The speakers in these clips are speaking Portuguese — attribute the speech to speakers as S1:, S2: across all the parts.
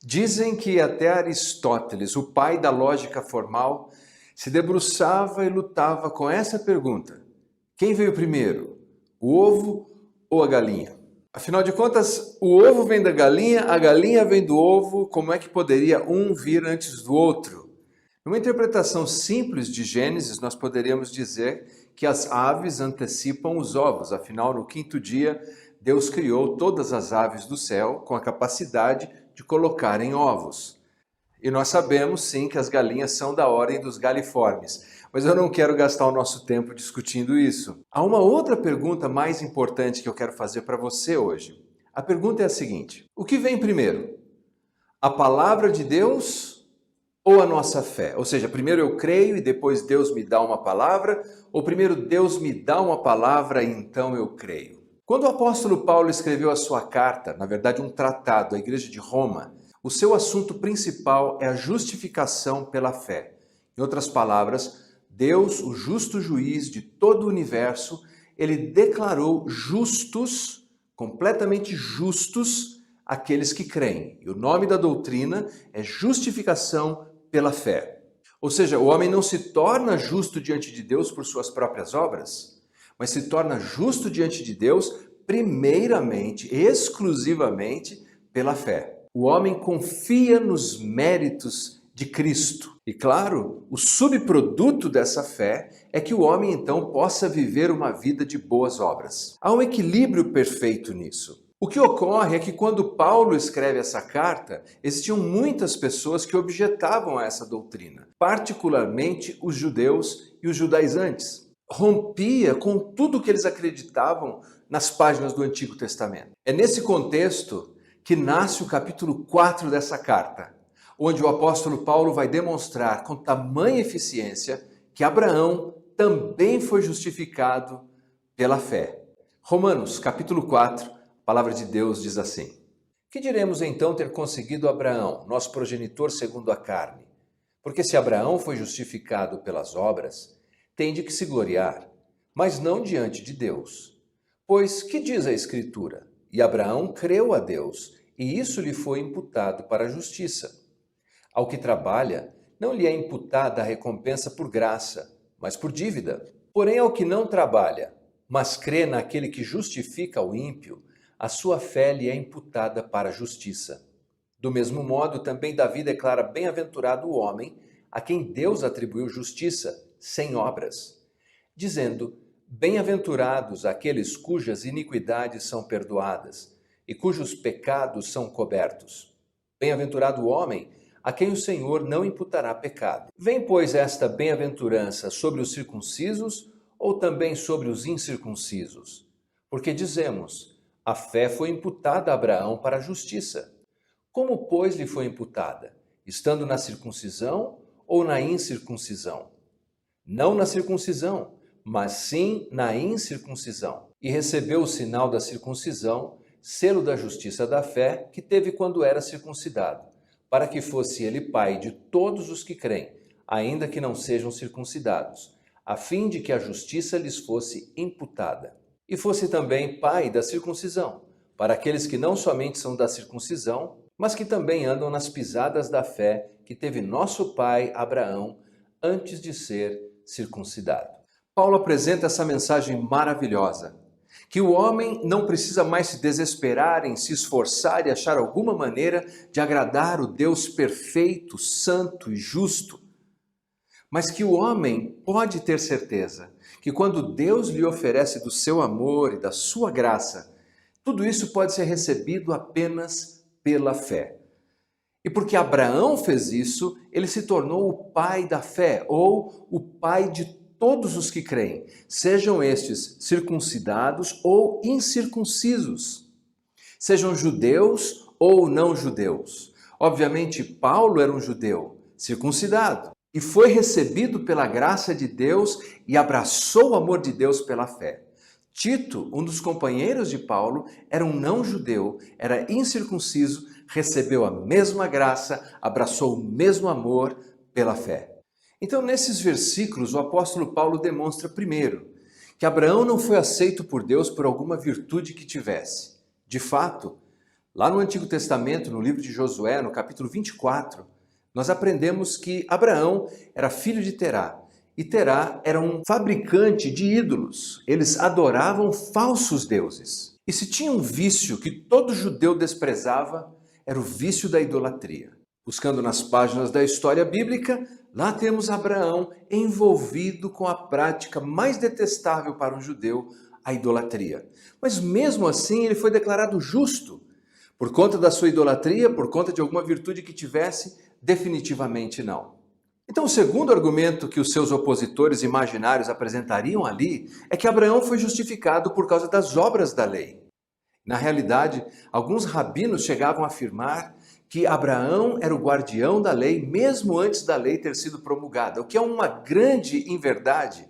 S1: Dizem que até Aristóteles, o pai da lógica formal, se debruçava e lutava com essa pergunta: quem veio primeiro, o ovo ou a galinha? Afinal de contas, o ovo vem da galinha, a galinha vem do ovo, como é que poderia um vir antes do outro? Numa interpretação simples de Gênesis, nós poderíamos dizer que as aves antecipam os ovos, afinal, no quinto dia, Deus criou todas as aves do céu com a capacidade de colocarem ovos. E nós sabemos, sim, que as galinhas são da ordem dos galiformes, mas eu não quero gastar o nosso tempo discutindo isso. Há uma outra pergunta mais importante que eu quero fazer para você hoje. A pergunta é a seguinte: o que vem primeiro? A palavra de Deus ou a nossa fé? Ou seja, primeiro eu creio e depois Deus me dá uma palavra, ou primeiro Deus me dá uma palavra e então eu creio? Quando o apóstolo Paulo escreveu a sua carta, na verdade um tratado à igreja de Roma, o seu assunto principal é a justificação pela fé. Em outras palavras, Deus, o justo juiz de todo o universo, ele declarou justos, completamente justos, aqueles que creem. E o nome da doutrina é justificação pela fé. Ou seja, o homem não se torna justo diante de Deus por suas próprias obras, mas se torna justo diante de Deus primeiramente, exclusivamente pela fé. O homem confia nos méritos de Cristo. E claro, o subproduto dessa fé é que o homem então possa viver uma vida de boas obras. Há um equilíbrio perfeito nisso. O que ocorre é que quando Paulo escreve essa carta, existiam muitas pessoas que objetavam a essa doutrina, particularmente os judeus e os judaizantes. Rompia com tudo que eles acreditavam nas páginas do Antigo Testamento. É nesse contexto que nasce o capítulo 4 dessa carta, onde o apóstolo Paulo vai demonstrar com tamanha eficiência que Abraão também foi justificado pela fé. Romanos, capítulo 4, a palavra de Deus diz assim: que diremos então ter conseguido Abraão, nosso progenitor segundo a carne? Porque se Abraão foi justificado pelas obras, tem de que se gloriar, mas não diante de Deus. Pois que diz a Escritura? E Abraão creu a Deus, e isso lhe foi imputado para a justiça. Ao que trabalha, não lhe é imputada a recompensa por graça, mas por dívida. Porém, ao que não trabalha, mas crê naquele que justifica o ímpio, a sua fé lhe é imputada para a justiça. Do mesmo modo, também Davi declara bem-aventurado o homem a quem Deus atribuiu justiça, sem obras, dizendo: bem-aventurados aqueles cujas iniquidades são perdoadas e cujos pecados são cobertos. Bem-aventurado o homem a quem o Senhor não imputará pecado. Vem, pois, esta bem-aventurança sobre os circuncisos ou também sobre os incircuncisos? Porque dizemos: a fé foi imputada a Abraão para a justiça. Como, pois, lhe foi imputada? Estando na circuncisão ou na incircuncisão? Não na circuncisão, mas sim na incircuncisão. E recebeu o sinal da circuncisão, selo da justiça da fé, que teve quando era circuncidado, para que fosse ele pai de todos os que creem, ainda que não sejam circuncidados, a fim de que a justiça lhes fosse imputada. E fosse também pai da circuncisão, para aqueles que não somente são da circuncisão, mas que também andam nas pisadas da fé que teve nosso pai Abraão antes de ser circuncidado. Paulo apresenta essa mensagem maravilhosa, que o homem não precisa mais se desesperar em se esforçar e achar alguma maneira de agradar o Deus perfeito, santo e justo, mas que o homem pode ter certeza que quando Deus lhe oferece do seu amor e da sua graça, tudo isso pode ser recebido apenas pela fé. E porque Abraão fez isso, ele se tornou o pai da fé, ou o pai de todos os que creem, sejam estes circuncidados ou incircuncisos, sejam judeus ou não judeus. Obviamente, Paulo era um judeu circuncidado e foi recebido pela graça de Deus e abraçou o amor de Deus pela fé. Tito, um dos companheiros de Paulo, era um não-judeu, era incircunciso, recebeu a mesma graça, abraçou o mesmo amor pela fé. Então, nesses versículos, o apóstolo Paulo demonstra, primeiro, que Abraão não foi aceito por Deus por alguma virtude que tivesse. De fato, Lá no Antigo Testamento, no livro de Josué, no capítulo 24, nós aprendemos que Abraão era filho de Terá. E Terá era um fabricante de ídolos. Eles adoravam falsos deuses. E se tinha um vício que todo judeu desprezava, era o vício da idolatria. Buscando nas páginas da história bíblica, lá temos Abraão envolvido com a prática mais detestável para um judeu, a idolatria. Mas mesmo assim ele foi declarado justo. Por conta da sua idolatria, por conta de alguma virtude que tivesse, definitivamente não. Então, o segundo argumento que os seus opositores imaginários apresentariam ali é que Abraão foi justificado por causa das obras da lei. Na realidade, alguns rabinos chegavam a afirmar que Abraão era o guardião da lei mesmo antes da lei ter sido promulgada, o que é uma grande inverdade.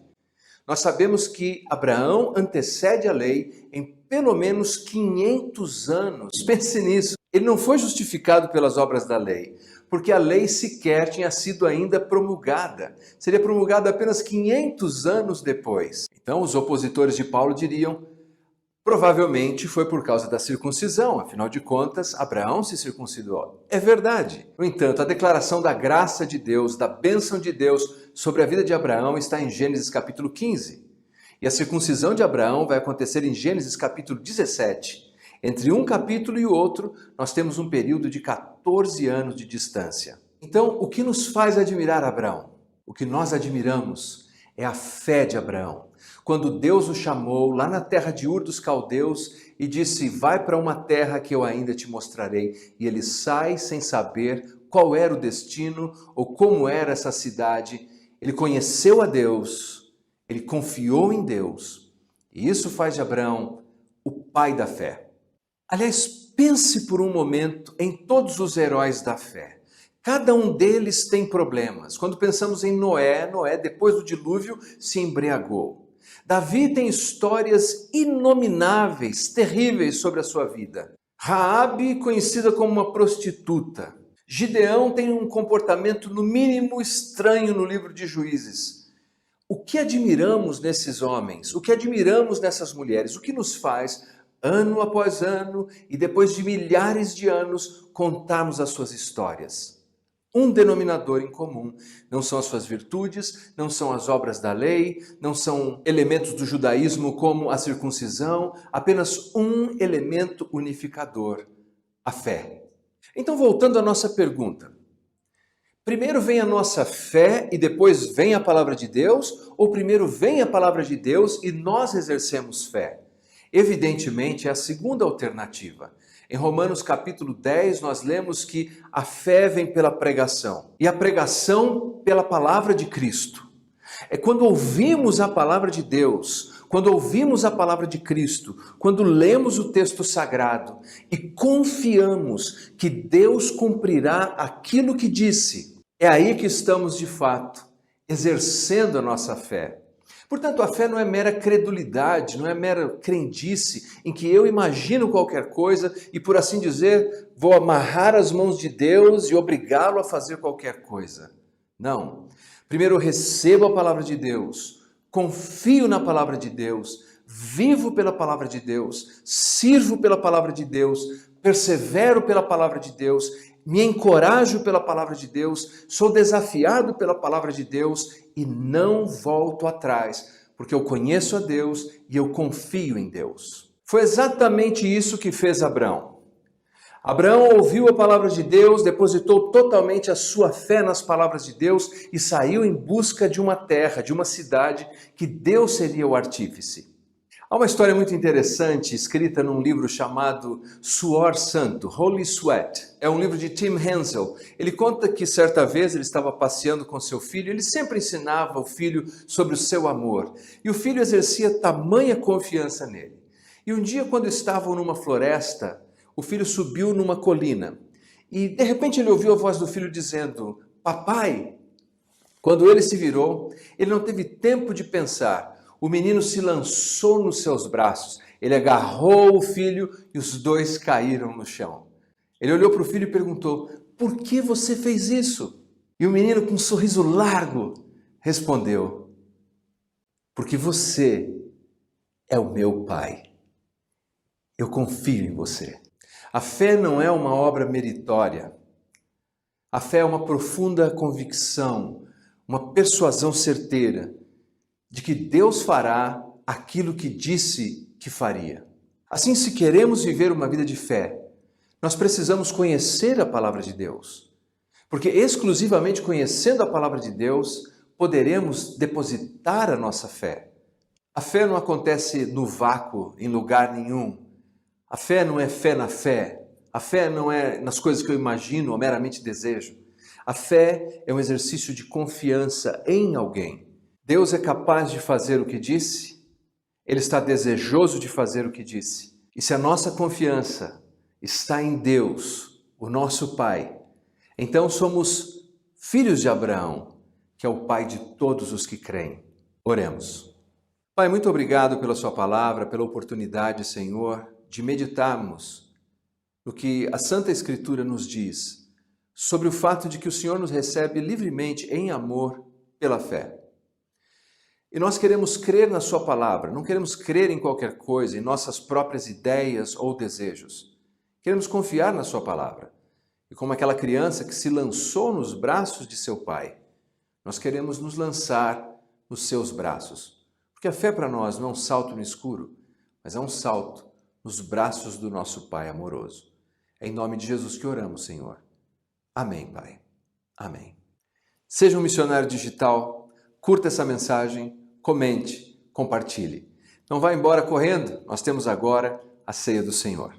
S1: Nós sabemos que Abraão antecede a lei em pelo menos 500 anos. Pense nisso. Ele não foi justificado pelas obras da lei, porque a lei sequer tinha sido ainda promulgada. Seria promulgada apenas 500 anos depois. Então, os opositores de Paulo diriam: provavelmente foi por causa da circuncisão, afinal de contas, Abraão se circuncidou. É verdade. No entanto, a declaração da graça de Deus, da bênção de Deus sobre a vida de Abraão está em Gênesis capítulo 15. E a circuncisão de Abraão vai acontecer em Gênesis capítulo 17. Entre um capítulo e o outro, nós temos um período de 14 anos de distância. Então, o que nos faz admirar Abraão? O que nós admiramos é a fé de Abraão. Quando Deus o chamou lá na terra de Ur dos Caldeus e disse: vai para uma terra que eu ainda te mostrarei. E ele sai sem saber qual era o destino ou como era essa cidade. Ele conheceu a Deus, ele confiou em Deus. E isso faz de Abraão o pai da fé. Aliás, pense por um momento em todos os heróis da fé. Cada um deles tem problemas. Quando pensamos em Noé, depois do dilúvio, se embriagou. Davi tem histórias inomináveis, terríveis sobre a sua vida. Raabe, conhecida como uma prostituta. Gideão tem um comportamento no mínimo estranho no livro de Juízes. O que admiramos nesses homens? O que admiramos nessas mulheres? O que nos faz, ano após ano e depois de milhares de anos, contarmos as suas histórias? Um denominador em comum. Não são as suas virtudes, não são as obras da lei, não são elementos do judaísmo como a circuncisão, apenas um elemento unificador: a fé. Então, voltando à nossa pergunta. Primeiro vem a nossa fé e depois vem a palavra de Deus? Ou primeiro vem a palavra de Deus e nós exercemos fé? Evidentemente é a segunda alternativa. Em Romanos capítulo 10 nós lemos que a fé vem pela pregação e a pregação pela palavra de Cristo. É quando ouvimos a palavra de Deus, quando ouvimos a palavra de Cristo, quando lemos o texto sagrado e confiamos que Deus cumprirá aquilo que disse, é aí que estamos de fato exercendo a nossa fé. Portanto, a fé não é mera credulidade, não é mera crendice em que eu imagino qualquer coisa e, por assim dizer, vou amarrar as mãos de Deus e obrigá-lo a fazer qualquer coisa. Não. Primeiro eu recebo a palavra de Deus, confio na palavra de Deus, vivo pela palavra de Deus, sirvo pela palavra de Deus, persevero pela palavra de Deus, me encorajo pela palavra de Deus, sou desafiado pela palavra de Deus e não volto atrás, porque eu conheço a Deus e eu confio em Deus. Foi exatamente isso que fez Abraão. Abraão ouviu a palavra de Deus, depositou totalmente a sua fé nas palavras de Deus e saiu em busca de uma terra, de uma cidade que Deus seria o artífice. Há uma história muito interessante escrita num livro chamado Suor Santo, Holy Sweat. É um livro de Tim Hensel. Ele conta que certa vez ele estava passeando com seu filho, ele sempre ensinava o filho sobre o seu amor. E o filho exercia tamanha confiança nele. E um dia, quando estavam numa floresta, o filho subiu numa colina. E de repente ele ouviu a voz do filho dizendo: "Papai!" Quando ele se virou, ele não teve tempo de pensar. O menino se lançou nos seus braços, ele agarrou o filho e os dois caíram no chão. Ele olhou para o filho e perguntou: "Por que você fez isso?" E o menino, com um sorriso largo, respondeu: "Porque você é o meu pai. Eu confio em você." A fé não é uma obra meritória. A fé é uma profunda convicção, uma persuasão certeira de que Deus fará aquilo que disse que faria. Assim, se queremos viver uma vida de fé, nós precisamos conhecer a palavra de Deus, porque exclusivamente conhecendo a palavra de Deus, poderemos depositar a nossa fé. A fé não acontece no vácuo, em lugar nenhum. A fé não é fé na fé. A fé não é nas coisas que eu imagino ou meramente desejo. A fé é um exercício de confiança em alguém. Deus é capaz de fazer o que disse, Ele está desejoso de fazer o que disse. E se a nossa confiança está em Deus, o nosso Pai, então somos filhos de Abraão, que é o Pai de todos os que creem. Oremos. Pai, muito obrigado pela sua palavra, pela oportunidade, Senhor, de meditarmos no que a Santa Escritura nos diz sobre o fato de que o Senhor nos recebe livremente em amor pela fé. E nós queremos crer na sua palavra, não queremos crer em qualquer coisa, em nossas próprias ideias ou desejos. Queremos confiar na sua palavra. E como aquela criança que se lançou nos braços de seu pai, nós queremos nos lançar nos seus braços. Porque a fé para nós não é um salto no escuro, mas é um salto nos braços do nosso Pai amoroso. É em nome de Jesus que oramos, Senhor. Amém, Pai. Amém. Seja um missionário digital, curta essa mensagem, comente, compartilhe. Não vá embora correndo, nós temos agora a ceia do Senhor.